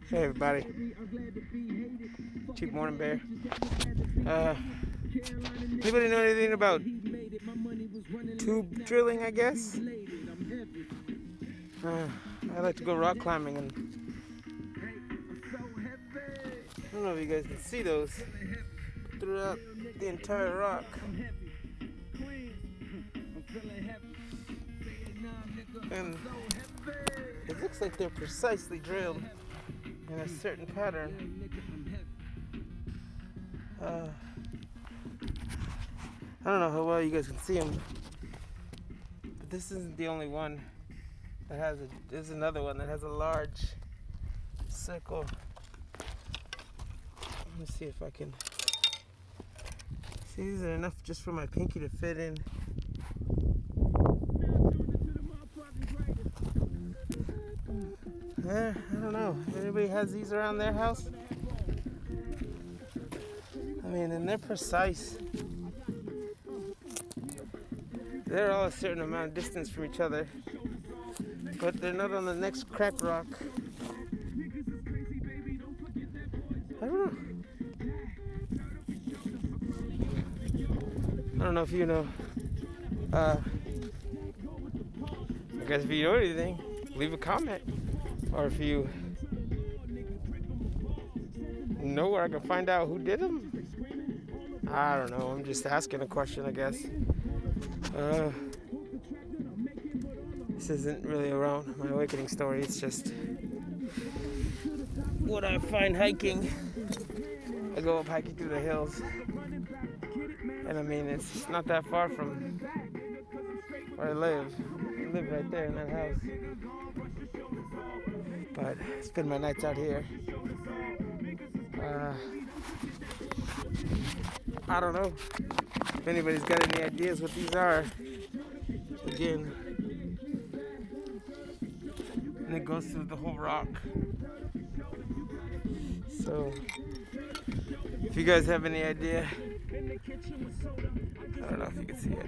Hey everybody, Cheap Morning Bear. Anybody know anything about tube drilling, I guess? I like to go rock climbing, and I don't know if you guys can see those throughout the entire rock. And it looks like they're precisely drilled in a certain pattern. I don't know how well you guys can see them, but this isn't the only one that has it. There's another one that has a large circle. Let me see if I can see. These are enough just for my pinky to fit in. I don't know. Anybody has these around their house? I mean, and they're precise. They're all a certain amount of distance from each other, but they're not on the next crack rock. I don't know if you know. I guess if you know anything, leave a comment. Or if you know where I can find out who did them. I don't know. I'm just asking a question, I guess. This isn't really around my awakening story. It's just what I find hiking. I go up hiking through the hills. And I mean, it's not that far from where I live. I live right there in that house. But I spend my nights out here. I don't know if anybody's got any ideas what these are. Again, and it goes through the whole rock. So, if you guys have any idea, I don't know if you can see it.